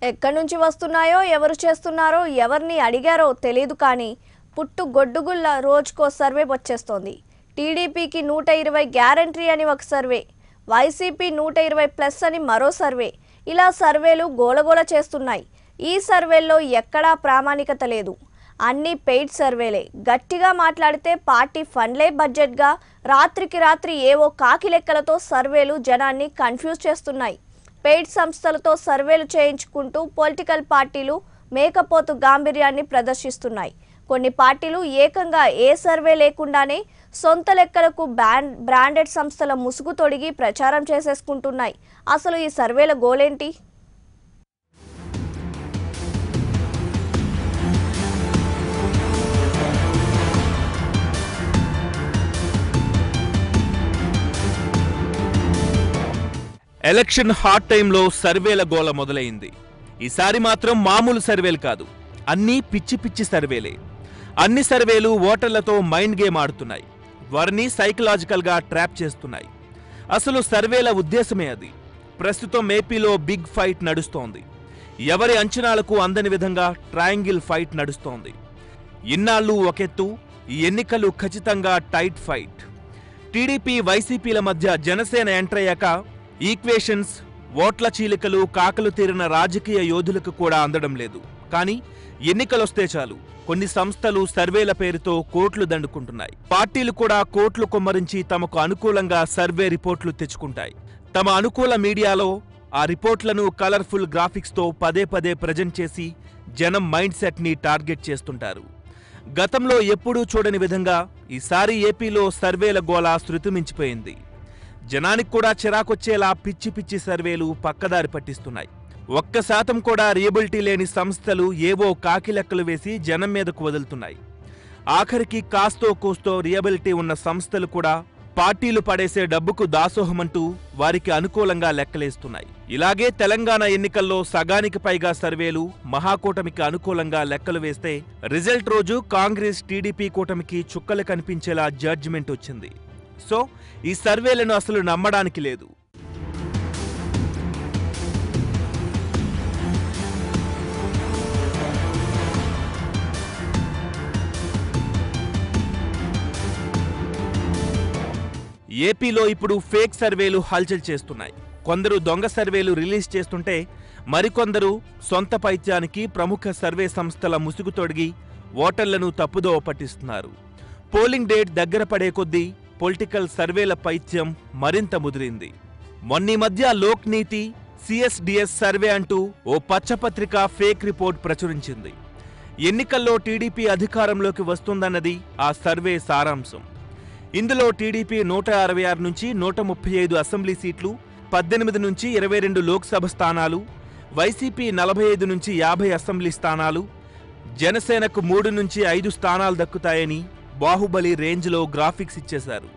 ఎక్కడి నుంచి వస్తున్నాయో ఎవరు చేస్తున్నారో ఎవరిని అడిగారో తెలియదు కానీ పుట్టు గొడ్డుగుల్ల రోజుకో సర్వే వచ్చేస్తోంది. టీడీపీకి 120 గ్యారంటీ అని ఒక సర్వే, వైసీపీ 120+ అని మరో సర్వే. ఇలా సర్వేలు గోలగోల చేస్తున్నాయి. ఈ సర్వేల్లో ఎక్కడా ప్రామాణికత లేదు. అన్ని పెయిడ్ సర్వేలే. గట్టిగా మాట్లాడితే పార్టీ ఫండ్లే బడ్జెట్గా రాత్రికి రాత్రి ఏవో కాకి లెక్కలతో సర్వేలు జనాన్ని కన్ఫ్యూజ్ చేస్తున్నాయి. పెయిడ్ సంస్థలతో సర్వేలు చేయించుకుంటూ పొలిటికల్ పార్టీలు మేకపోతు గాంభీర్యాన్ని ప్రదర్శిస్తున్నాయి. కొన్ని పార్టీలు ఏకంగా ఏ సర్వే లేకుండానే సొంత లెక్కలకు బ్రాండెడ్ సంస్థల ముసుగు తొడిగి ప్రచారం చేసేసుకుంటున్నాయి. అసలు ఈ సర్వేల గోలేంటి? ఎలక్షన్ హాట్ టైంలో సర్వేల గోల మొదలైంది. ఈసారి మాత్రం మామూలు సర్వేలు కాదు, అన్నీ పిచ్చి పిచ్చి సర్వేలే. అన్ని సర్వేలు ఓటర్లతో మైండ్ గేమ్ ఆడుతున్నాయి, వారిని సైకలాజికల్గా ట్రాప్ చేస్తున్నాయి. అసలు సర్వేల ఉద్దేశమే అది. ప్రస్తుతం ఏపీలో బిగ్ ఫైట్ నడుస్తోంది. ఎవరి అంచనాలకు అందని విధంగా ట్రయాంగిల్ ఫైట్ నడుస్తోంది. ఇన్నాళ్ళు ఒకెత్తు, ఈ ఎన్నికలు ఖచ్చితంగా టైట్ ఫైట్. టీడీపీ వైసీపీల మధ్య జనసేన ఎంటర్ అయ్యాక ఈక్వేషన్స్, ఓట్ల చీలికలు కాకలు తీరిన రాజకీయ యోధులకు కూడా అందడం లేదు. కానీ ఎన్నికలొస్తే చాలు కొన్ని సంస్థలు సర్వేల పేరుతో కోట్లు దండుకుంటున్నాయి. పార్టీలు కూడా కోట్లు కొమ్మరించి తమకు అనుకూలంగా సర్వే రిపోర్ట్లు తెచ్చుకుంటాయి. తమ అనుకూల మీడియాలో ఆ రిపోర్ట్లను కలర్ఫుల్ గ్రాఫిక్స్తో పదే పదే ప్రజెంట్ చేసి జనం మైండ్ సెట్ని టార్గెట్ చేస్తుంటారు. గతంలో ఎప్పుడూ చూడని విధంగా ఈసారి ఏపీలో సర్వేల గోల శృతిమించిపోయింది. జనానికి కూడా చిరాకొచ్చేలా పిచ్చి పిచ్చి సర్వేలు పక్కదారి పట్టిస్తున్నాయి. 1% కూడా రియబిలిటీ లేని సంస్థలు ఏవో కాకి లెక్కలు వేసి జనం మీదకు వదులుతున్నాయి. ఆఖరికి కాస్తో కూస్తో రియబిలిటీ ఉన్న సంస్థలు కూడా పార్టీలు పడేసే డబ్బుకు దాసోహమంటూ వారికి అనుకూలంగా లెక్కలేస్తున్నాయి. ఇలాగే తెలంగాణ ఎన్నికల్లో సగానికి పైగా సర్వేలు మహాకూటమికి అనుకూలంగా లెక్కలు వేస్తే రిజల్ట్ రోజు కాంగ్రెస్ టీడీపీ కూటమికి చుక్కలు కనిపించేలా జడ్జిమెంట్ వచ్చింది. సో ఈ సర్వేలను అసలు నమ్మడానికి లేదు. ఏపీలో ఇప్పుడు ఫేక్ సర్వేలు హల్చల్ చేస్తున్నాయి. కొందరు దొంగ సర్వేలు రిలీజ్ చేస్తుంటే మరికొందరు సొంత పైత్యానికి ప్రముఖ సర్వే సంస్థల ముసుగు తొడిగి ఓటర్లను తప్పుదోవ పట్టిస్తున్నారు. పోలింగ్ డేట్ దగ్గర పడే కొద్దీ పొలిటికల్ సర్వేల పైత్యం మరింత ముదిరింది. మొన్నీ మధ్య లోక్ నీతి, సిఎస్డిఎస్ సర్వే అంటూ ఓ పచ్చపత్రిక ఫేక్ రిపోర్ట్ ప్రచురించింది. ఎన్నికల్లో టీడీపీ అధికారంలోకి వస్తుందన్నది ఆ సర్వే సారాంశం. ఇందులో టీడీపీ 166 నుంచి 135 అసెంబ్లీ సీట్లు, 18 నుంచి 22 లోక్సభ స్థానాలు, వైసీపీ 45 నుంచి 50 అసెంబ్లీ స్థానాలు, జనసేనకు 3 నుంచి 5 స్థానాలు దక్కుతాయని బాహుబలి రేంజ్లో గ్రాఫిక్స్ ఇచ్చేశారు.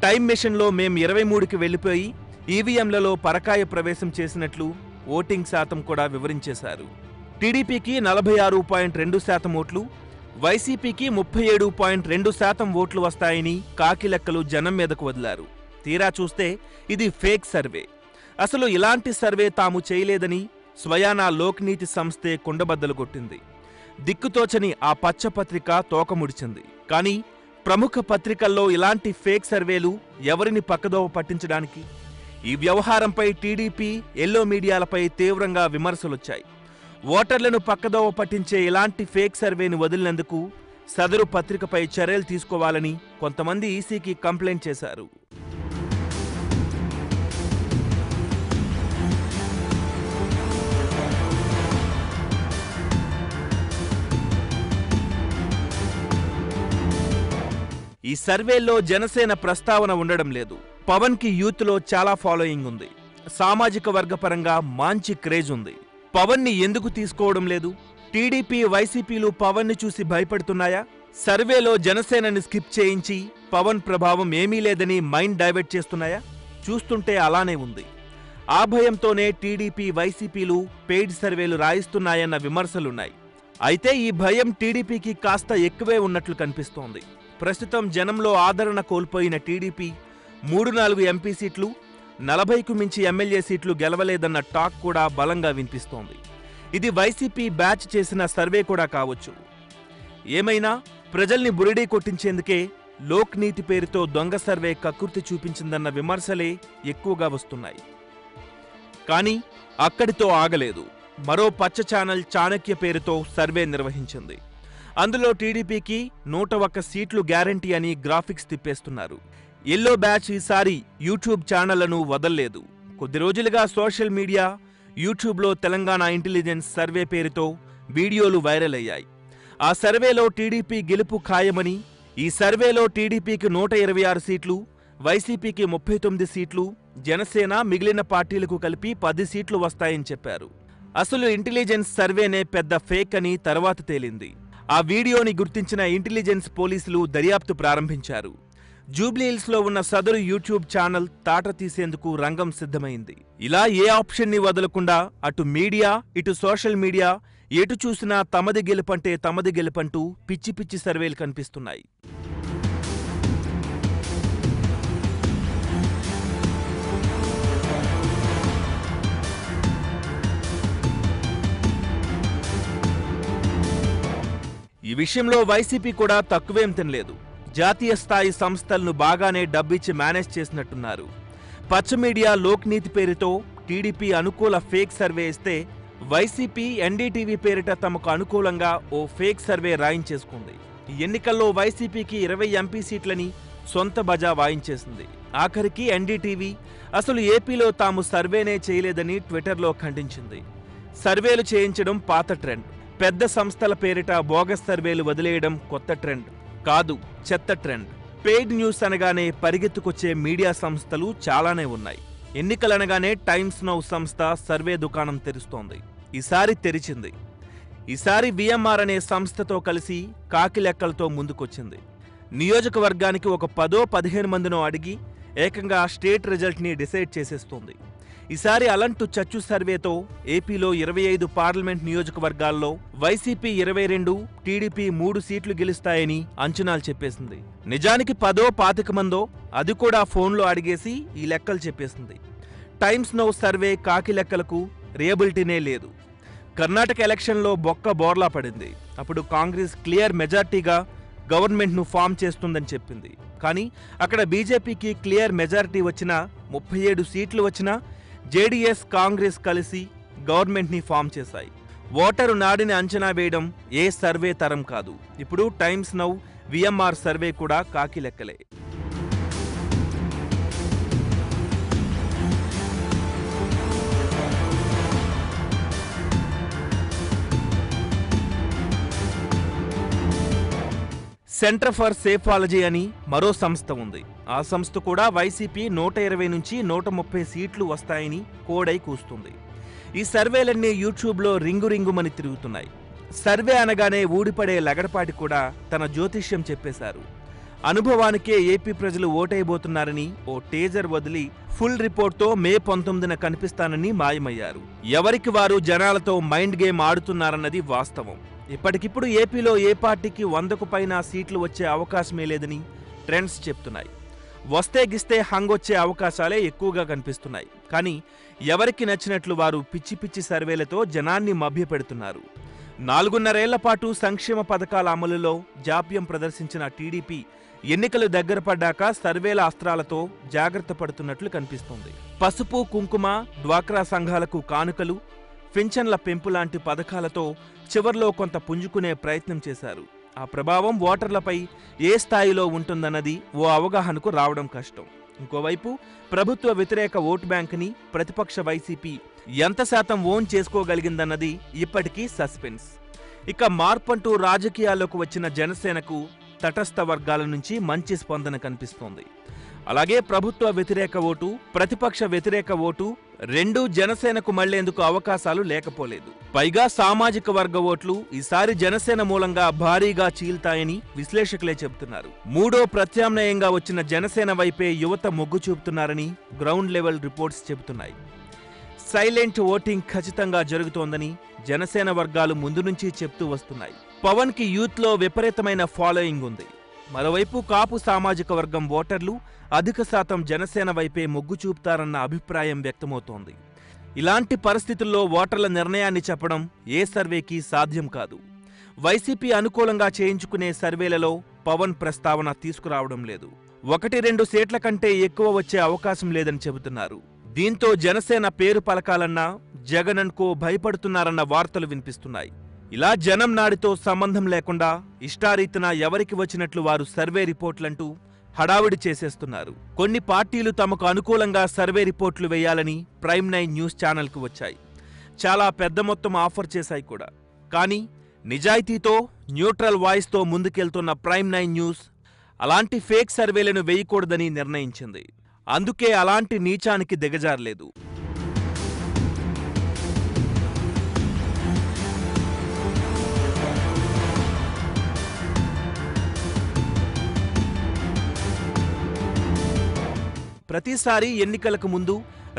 టైం మెషిన్లో మేం 23కి వెళ్లిపోయి ఈవీఎంలలో పరకాయ ప్రవేశం చేసినట్లు ఓటింగ్ శాతం కూడా వివరించేశారు. టీడీపీకి 46.2% ఓట్లు, వైసీపీకి 37.2% ఓట్లు వస్తాయని కాకి లెక్కలు జనం మీదకు వదిలారు. తీరా చూస్తే ఇది ఫేక్ సర్వే. అసలు ఇలాంటి సర్వే తాము చేయలేదని స్వయానా లోక్నీతి సంస్థే కుండబద్దలు కొట్టింది. దిక్కుతోచని ఆ పచ్చపత్రిక తోకముడిచింది. కానీ ప్రముఖ పత్రికల్లో ఇలాంటి ఫేక్ సర్వేలు ఎవరిని పక్కదోవ పట్టించడానికి? ఈ వ్యవహారంపై టీడీపీ, ఎల్లో మీడియాలపై తీవ్రంగా విమర్శలొచ్చాయి. ఓటర్లను పక్కదోవ పట్టించే ఇలాంటి ఫేక్ సర్వేను వదిలినందుకు సదరు పత్రికపై చర్యలు తీసుకోవాలని కొంతమంది ఈసీకి కంప్లైంట్ చేశారు. ఈ సర్వేల్లో జనసేన ప్రస్తావన ఉండడం లేదు. పవన్ కి యూత్ లో చాలా ఫాలోయింగ్ ఉంది. సామాజిక వర్గపరంగా మంచి క్రేజ్ ఉంది. పవన్ ని ఎందుకు తీసుకోవడం లేదు? టీడీపీ, వైసీపీలు పవన్ ని చూసి భయపడుతున్నాయా? సర్వేలో జనసేనని స్కిప్ చేయించి పవన్ ప్రభావం ఏమీ లేదని మైండ్ డైవర్ట్ చేస్తున్నాయా? చూస్తుంటే అలానే ఉంది. ఆ భయంతోనే టీడీపీ, వైసీపీలు పెయిడ్ సర్వేలు రాయిస్తున్నాయన్న విమర్శలున్నాయి. అయితే ఈ భయం టీడీపీకి కాస్త ఎక్కువే ఉన్నట్లు కనిపిస్తోంది. ప్రస్తుతం జనంలో ఆదరణ కోల్పోయిన టీడీపీ 3-4 ఎంపీ సీట్లు, 40కు మించి ఎమ్మెల్యే సీట్లు గెలవలేదన్న టాక్ కూడా బలంగా వినిపిస్తోంది. ఇది వైసీపీ బ్యాచ్ చేసిన సర్వే కూడా కావచ్చు. ఏమైనా ప్రజల్ని బురిడీ కొట్టించేందుకే లోక్ నీతి పేరుతో దొంగ సర్వే కకృతి చూపించిందన్న విమర్శలే ఎక్కువగా వస్తున్నాయి. కానీ అక్కడితో ఆగలేదు. మరో పచ్చ ఛానల్ చాణక్య పేరుతో సర్వే నిర్వహించింది. అందులో టీడీపీకి 101 సీట్లు గ్యారంటీ అని గ్రాఫిక్స్ తిప్పేస్తున్నారు. ఎల్లో బ్యాచ్ ఈసారి యూట్యూబ్ ఛానళ్లను వదల్లేదు. కొద్ది రోజులుగా సోషల్ మీడియా, యూట్యూబ్లో తెలంగాణ ఇంటెలిజెన్స్ సర్వే పేరుతో వీడియోలు వైరల్ అయ్యాయి. ఆ సర్వేలో టీడీపీ గెలుపు ఖాయమని, ఈ సర్వేలో టీడీపీకి 126 సీట్లు, వైసీపీకి 39 సీట్లు, జనసేన మిగిలిన పార్టీలకు కలిపి 10 సీట్లు వస్తాయని చెప్పారు. అసలు ఇంటెలిజెన్స్ సర్వేనే పెద్ద ఫేక్ అని తర్వాత తేలింది. ఆ వీడియోని గుర్తించిన ఇంటెలిజెన్స్ పోలీసులు దర్యాప్తు ప్రారంభించారు. జూబ్లీహిల్స్లో ఉన్న సదరు యూట్యూబ్ ఛానల్ తాట తీసేందుకు రంగం సిద్ధమైంది. ఇలా ఏ ఆప్షన్ని వదలకుండా అటు మీడియా, ఇటు సోషల్ మీడియా ఎటు చూసినా తమది గెలుపంటే తమది గెలుపంటూ పిచ్చి పిచ్చి సర్వేలు కనిపిస్తున్నాయి. ఈ విషయంలో వైసీపీ కూడా తక్కువేం తినలేదు. జాతీయ స్థాయి సంస్థలను బాగానే డబ్బిచ్చి మేనేజ్ చేసినట్టున్నారు. పచ్చ మీడియా లోక్ నీతి పేరుతో టీడీపీ అనుకూల ఫేక్ సర్వే ఇస్తే వైసీపీ ఎన్డీటీవీ పేరిట తమకు అనుకూలంగా ఓ ఫేక్ సర్వే రాయించేసుకుంది. ఈ ఎన్నికల్లో వైసీపీకి 20 ఎంపీ సీట్లని సొంత బజా వాయించేసింది. ఆఖరికి ఎన్డీటీవీ అసలు ఏపీలో తాము సర్వేనే చేయలేదని ట్విట్టర్లో ఖండించింది. సర్వేలు చేయించడం పాత ట్రెండ్, పెద్ద సంస్థల పేరిట బోగస్ సర్వేలు వదిలేయడం కొత్త ట్రెండ్ కాదు, చెత్త ట్రెండ్. పెయిడ్ న్యూస్ అనగానే పరిగెత్తుకొచ్చే మీడియా సంస్థలు చాలానే ఉన్నాయి. ఎన్నికలనగానే టైమ్స్ నౌ సంస్థ సర్వే దుకాణం తెరుస్తోంది. ఈసారి తెరిచింది. ఈసారి విఎంఆర్ అనే సంస్థతో కలిసి కాకి లెక్కలతో ముందుకొచ్చింది. నియోజకవర్గానికి ఒక 10-15 మందినో అడిగి ఏకంగా స్టేట్ రిజల్ట్ని డిసైడ్ చేసేస్తోంది. ఈసారి అలంటు చచ్చు సర్వేతో ఏపీలో 25 పార్లమెంట్ నియోజకవర్గాల్లో వైసీపీ 22, టీడీపీ 3 సీట్లు గెలుస్తాయని అంచనాలు చెప్పేసింది. నిజానికి 10-25 మందో అది కూడా ఫోన్లో అడిగేసి ఈ లెక్కలు చెప్పేసింది. టైమ్స్ నౌ సర్వే కాకి లెక్కలకు రియబిలిటీనే లేదు. కర్ణాటక ఎలక్షన్లో బొక్క బోర్లా పడింది. అప్పుడు కాంగ్రెస్ క్లియర్ మెజార్టీగా గవర్నమెంట్ను ఫామ్ చేస్తుందని చెప్పింది. కానీ అక్కడ బీజేపీకి క్లియర్ మెజారిటీ వచ్చినా, 37 సీట్లు వచ్చినా జేడీఎస్, కాంగ్రెస్ కలిసి గవర్నమెంట్ని ఫామ్ చేశాయి. ఓటరు నాడిని అంచనా వేయడం ఏ సర్వే తరం కాదు. ఇప్పుడు టైమ్స్ నౌ విఎంఆర్ సర్వే కూడా కాకి లెక్కలే. సెంటర్ ఫర్ సేఫాలజీ అని మరో సంస్థ ఉంది. ఆ సంస్థ కూడా వైసీపీ 120 నుంచి 130 సీట్లు వస్తాయని కోడై కూస్తుంది. ఈ సర్వేలన్నీ యూట్యూబ్లో రింగుమని తిరుగుతున్నాయి. సర్వే అనగానే ఊడిపడే లగడపాటి కూడా తన జ్యోతిష్యం చెప్పేశారు. అనుభవానికే ఏపీ ప్రజలు ఓటైపోతున్నారని ఓ టేజర్ వదిలి ఫుల్ రిపోర్ట్తో మే 19న కనిపిస్తానని మాయమయ్యారు. ఎవరికి వారు జనాలతో మైండ్ గేమ్ ఆడుతున్నారన్నది వాస్తవం. ఇప్పటికిప్పుడు ఏపీలో ఏ పార్టీకి 100కు పైన సీట్లు వచ్చే అవకాశమే లేదని ట్రెండ్స్ చెప్తున్నాయి. వస్తే గిస్తే హంగొచ్చే అవకాశాలే ఎక్కువగా కనిపిస్తున్నాయి. కానీ ఎవరికి నచ్చినట్లు వారు పిచ్చి పిచ్చి సర్వేలతో జనాన్ని మభ్యపెడుతున్నారు. 4.5 ఏళ్ల పాటు సంక్షేమ పథకాల అమలులో జాప్యం ప్రదర్శించిన టీడీపీ ఎన్నికలు దగ్గర పడ్డాక సర్వేల అస్త్రాలతో జాగ్రత్త పడుతున్నట్లు కనిపిస్తోంది. పసుపు, కుంకుమ, డ్వాక్రా సంఘాలకు కానుకలు, పింఛన్ల పెంపు లాంటి పథకాలతో చివర్లో కొంత పుంజుకునే ప్రయత్నం చేశారు. ఆ ప్రభావం ఓటర్లపై ఏ స్థాయిలో ఉంటుందన్నది ఓ అవగాహనకు రావడం కష్టం. ఇంకోవైపు ప్రభుత్వ వ్యతిరేక ఓటు బ్యాంకుని ప్రతిపక్ష వైసీపీ ఎంత శాతం ఓన్ చేసుకోగలిగిందన్నది ఇప్పటికీ సస్పెన్స్. ఇక మార్పంటూ రాజకీయాల్లోకి వచ్చిన జనసేనకు తటస్థ వర్గాల నుంచి మంచి స్పందన కనిపిస్తోంది. అలాగే ప్రభుత్వ వ్యతిరేక ఓటు, ప్రతిపక్ష వ్యతిరేక ఓటు రెండూ జనసేనకు మళ్లేందుకు అవకాశాలు లేకపోలేదు. పైగా సామాజిక వర్గ ఓట్లు ఈసారి జనసేన మూలంగా భారీగా చీల్తాయని విశ్లేషకులే చెబుతున్నారు. మూడో ప్రత్యామ్నాయంగా వచ్చిన జనసేన వైపే యువత మొగ్గు చూపుతున్నారని గ్రౌండ్ లెవెల్ రిపోర్ట్స్ చెబుతున్నాయి. సైలెంట్ ఓటింగ్ ఖచ్చితంగా జరుగుతోందని జనసేన వర్గాలు ముందు నుంచి చెప్తూ వస్తున్నాయి. పవన్ కి యూత్లో విపరీతమైన ఫాలోయింగ్ ఉంది. మరోవైపు కాపు సామాజిక వర్గం ఓటర్లు అధిక శాతం జనసేన వైపే మొగ్గు చూపుతారన్న అభిప్రాయం వ్యక్తమవుతోంది. ఇలాంటి పరిస్థితుల్లో ఓటర్ల నిర్ణయాన్ని చెప్పడం ఏ సర్వేకి సాధ్యం కాదు. వైసీపీ అనుకూలంగా చేయించుకునే సర్వేలలో పవన్ ప్రస్తావన తీసుకురావడం లేదు. 1-2 సీట్ల కంటే ఎక్కువ వచ్చే అవకాశం లేదని చెబుతున్నారు. దీంతో జనసేన పేరు పలకాలన్నా జగన్కో భయపడుతున్నారన్న వార్తలు వినిపిస్తున్నాయి. ఇలా జనం నాడితో సంబంధం లేకుండా ఇష్టారీతన ఎవరికి వచ్చినట్లు వారు సర్వే రిపోర్ట్లంటూ హడావిడి చేసేస్తున్నారు. కొన్ని పార్టీలు తమకు అనుకూలంగా సర్వే రిపోర్ట్లు వేయాలని ప్రైమ్9 న్యూస్ ఛానల్కు వచ్చాయి. చాలా పెద్ద మొత్తం ఆఫర్ చేశాయి కూడా. కానీ నిజాయితీతో న్యూట్రల్ వాయిస్తో ముందుకెళ్తున్న ప్రైమ్9 న్యూస్ అలాంటి ఫేక్ సర్వేలను వేయకూడదని నిర్ణయించింది. అందుకే అలాంటి నీచానికి దిగజారలేదు. ప్రతిసారి ఎన్నికలకు ముందు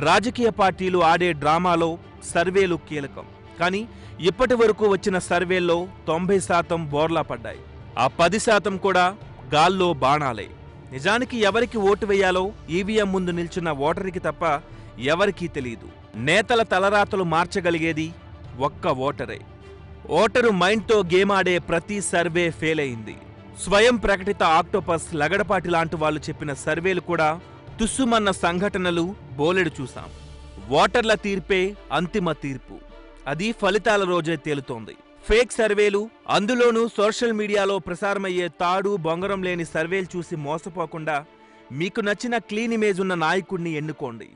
రాజకీయ పార్టీలు ఆడే డ్రామాలో సర్వేలు కీలకం. కానీ ఇప్పటి వరకు వచ్చిన సర్వేల్లో 90% బోర్లా పడ్డాయి. ఆ 10% కూడా గాల్లో బాణాలే. నిజానికి ఎవరికి ఓటు వేయాలో ఈవీఎం ముందు నిల్చున్న ఓటరికి తప్ప ఎవరికీ తెలియదు. నేతల తలరాతలు మార్చగలిగేది ఒక్క ఓటరే. ఓటరు మైండ్తో గేమ్ ఆడే ప్రతి సర్వే ఫెయిల్ అయింది. స్వయం ప్రకటిత ఆక్టోపస్ లగడపాటి లాంటి వాళ్ళు చెప్పిన సర్వేలు కూడా తుస్సుమన్న సంఘటనలు బోలెడు చూశాం. ఓటర్ల తీర్పే అంతిమ తీర్పు. అది ఫలితాల రోజే తేలుతోంది. ఫేక్ సర్వేలు, అందులోనూ సోషల్ మీడియాలో ప్రసారమయ్యే తాడు బొంగరం లేని సర్వేలు చూసి మోసపోకుండా మీకు నచ్చిన క్లీన్ ఇమేజ్ ఉన్న నాయకుడిని ఎన్నుకోండి.